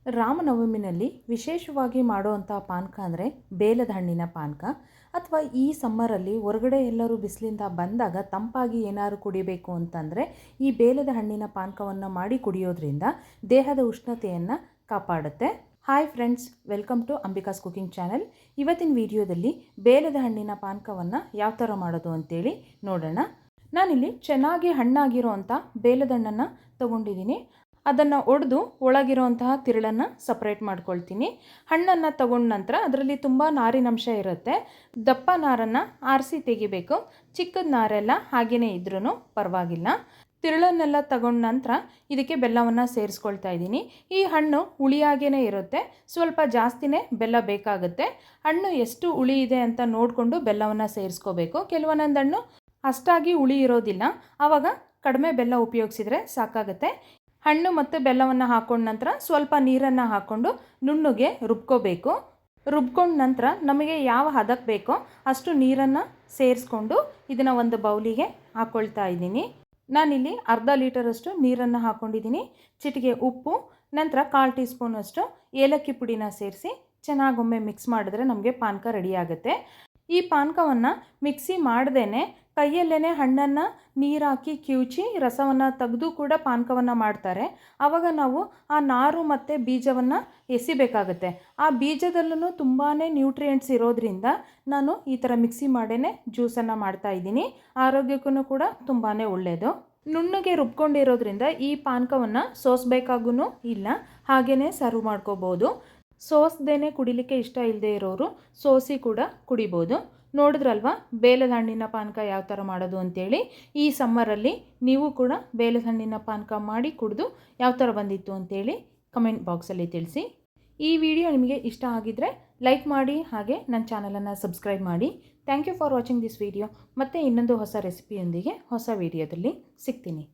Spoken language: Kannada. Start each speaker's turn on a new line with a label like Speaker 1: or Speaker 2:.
Speaker 1: ರಾಮನವಮಿನಲ್ಲಿ ವಿಶೇಷವಾಗಿ ಮಾಡುವಂಥ ಪಾನಕ ಅಂದರೆ ಬೇಲದ ಹಣ್ಣಿನ ಪಾನಕ. ಅಥವಾ ಈ ಸಮ್ಮರಲ್ಲಿ ಹೊರಗಡೆ ಎಲ್ಲರೂ ಬಿಸಿಲಿಂದ ಬಂದಾಗ ತಂಪಾಗಿ ಏನಾದ್ರು ಕುಡಿಬೇಕು ಅಂತಂದರೆ ಈ ಬೇಲದ ಹಣ್ಣಿನ ಪಾನಕವನ್ನು ಮಾಡಿ ಕುಡಿಯೋದ್ರಿಂದ ದೇಹದ ಉಷ್ಣತೆಯನ್ನು ಕಾಪಾಡುತ್ತೆ. Hi friends, welcome to Ambika's cooking channel. ಇವತ್ತಿನ ವಿಡಿಯೋದಲ್ಲಿ ಬೇಲದ ಹಣ್ಣಿನ ಪಾನಕವನ್ನು ಯಾವ ಥರ ಮಾಡೋದು ಅಂತೇಳಿ ನೋಡೋಣ. ನಾನಿಲ್ಲಿ ಚೆನ್ನಾಗಿ ಹಣ್ಣಾಗಿರೋವಂಥ ಬೇಲದ ಹಣ್ಣನ್ನು ತೊಗೊಂಡಿದ್ದೀನಿ. ಅದನ್ನು ಒಡೆದು ಒಳಗಿರೋಂತಹ ತಿರುಳನ್ನು ಸಪ್ರೇಟ್ ಮಾಡ್ಕೊಳ್ತೀನಿ. ಹಣ್ಣನ್ನು ತಗೊಂಡ ನಂತರ ಅದರಲ್ಲಿ ತುಂಬ ನಾರಿನಂಶ ಇರುತ್ತೆ. ದಪ್ಪ ನಾರನ್ನು ಆರಿಸಿ ತೆಗಿಬೇಕು. ಚಿಕ್ಕದ ನಾರೆಲ್ಲ ಹಾಗೇ ಇದ್ರೂ ಪರವಾಗಿಲ್ಲ. ತಿರುಳನ್ನೆಲ್ಲ ತಗೊಂಡ ನಂತರ ಇದಕ್ಕೆ ಬೆಲ್ಲವನ್ನು ಸೇರಿಸ್ಕೊಳ್ತಾ ಇದ್ದೀನಿ. ಈ ಹಣ್ಣು ಹುಳಿಯಾಗೇ ಇರುತ್ತೆ, ಸ್ವಲ್ಪ ಜಾಸ್ತಿನೇ ಬೆಲ್ಲ ಬೇಕಾಗುತ್ತೆ. ಹಣ್ಣು ಎಷ್ಟು ಹುಳಿ ಇದೆ ಅಂತ ನೋಡಿಕೊಂಡು ಬೆಲ್ಲವನ್ನು ಸೇರಿಸ್ಕೋಬೇಕು. ಕೆಲವೊಂದೊಂದು ಹಣ್ಣು ಅಷ್ಟಾಗಿ ಹುಳಿ ಇರೋದಿಲ್ಲ, ಆವಾಗ ಕಡಿಮೆ ಬೆಲ್ಲ ಉಪಯೋಗಿಸಿದರೆ ಸಾಕಾಗುತ್ತೆ. ಹಣ್ಣು ಮತ್ತು ಬೆಲ್ಲವನ್ನು ಹಾಕೊಂಡ ನಂತರ ಸ್ವಲ್ಪ ನೀರನ್ನು ಹಾಕ್ಕೊಂಡು ನುಣ್ಣಗೆ ರುಬ್ಕೋಬೇಕು. ರುಬ್ಕೊಂಡ ನಂತರ ನಮಗೆ ಯಾವ ಹದಕ್ಕೆ ಬೇಕೋ ಅಷ್ಟು ನೀರನ್ನು ಸೇರಿಸ್ಕೊಂಡು ಇದನ್ನು ಒಂದು ಬೌಲಿಗೆ ಹಾಕ್ಕೊಳ್ತಾ ಇದ್ದೀನಿ. ನಾನಿಲ್ಲಿ ಅರ್ಧ ಲೀಟರಷ್ಟು ನೀರನ್ನು ಹಾಕ್ಕೊಂಡಿದ್ದೀನಿ. ಚಿಟಿಕೆ ಉಪ್ಪು, ನಂತರ 1/4 ಟೀ ಸ್ಪೂನಷ್ಟು ಏಲಕ್ಕಿ ಪುಡಿನ ಸೇರಿಸಿ ಚೆನ್ನಾಗೊಮ್ಮೆ ಮಿಕ್ಸ್ ಮಾಡಿದ್ರೆ ನಮಗೆ ಪಾನಕ ರೆಡಿ ಆಗುತ್ತೆ. ಈ ಪಾನಕವನ್ನು ಮಿಕ್ಸಿ ಮಾಡ್ದೇ ಕೈಯಲ್ಲೇ ಹಣ್ಣನ್ನು ನೀರು ಹಾಕಿ ಕಿವುಚಿ ರಸವನ್ನು ತೆಗೆದು ಕೂಡ ಪಾನಕವನ್ನು ಮಾಡ್ತಾರೆ. ಆವಾಗ ನಾವು ಆ ನಾರು ಮತ್ತು ಬೀಜವನ್ನು ಎಸಿಬೇಕಾಗುತ್ತೆ. ಆ ಬೀಜದಲ್ಲೂ ತುಂಬಾ ನ್ಯೂಟ್ರಿಯೆಂಟ್ಸ್ ಇರೋದ್ರಿಂದ ನಾನು ಈ ಥರ ಮಿಕ್ಸಿ ಮಾಡೇ ಜ್ಯೂಸನ್ನು ಮಾಡ್ತಾಯಿದ್ದೀನಿ. ಆರೋಗ್ಯಕ್ಕೂ ಕೂಡ ತುಂಬಾ ಒಳ್ಳೆಯದು. ನುಣ್ಣಗೆ ರುಬ್ಕೊಂಡಿರೋದ್ರಿಂದ ಈ ಪಾನಕವನ್ನು ಸೋಸಬೇಕಾಗೂ ಇಲ್ಲ, ಹಾಗೇ ಸರ್ವ್ ಮಾಡ್ಕೋಬೋದು. ಸೋಸ್ದೇ ಕುಡಿಲಿಕ್ಕೆ ಇಷ್ಟ ಇಲ್ಲದೆ ಇರೋರು ಸೋಸಿ ಕೂಡ ಕುಡಿಬೋದು. ನೋಡಿದ್ರಲ್ವಾ ಬೇಲದ ಹಣ್ಣಿನ ಪಾನಕ ಯಾವ ಥರ ಮಾಡೋದು ಅಂತೇಳಿ. ಈ ಸಮ್ಮರಲ್ಲಿ ನೀವು ಕೂಡ ಬೇಲದ ಹಣ್ಣಿನ ಪಾನಕ ಮಾಡಿ ಕುಡಿದು ಯಾವ ಥರ ಬಂದಿತ್ತು ಅಂತೇಳಿ ಕಮೆಂಟ್ ಬಾಕ್ಸಲ್ಲಿ ತಿಳಿಸಿ. ಈ ವಿಡಿಯೋ ನಿಮಗೆ ಇಷ್ಟ ಆಗಿದ್ದರೆ ಲೈಕ್ ಮಾಡಿ, ಹಾಗೆ ನನ್ನ ಚಾನಲನ್ನು ಸಬ್ಸ್ಕ್ರೈಬ್ ಮಾಡಿ. Thank you for watching this video. ಮತ್ತೆ ಇನ್ನೊಂದು ಹೊಸ ರೆಸಿಪಿಯೊಂದಿಗೆ ಹೊಸ ವಿಡಿಯೋದಲ್ಲಿ ಸಿಗ್ತೀನಿ.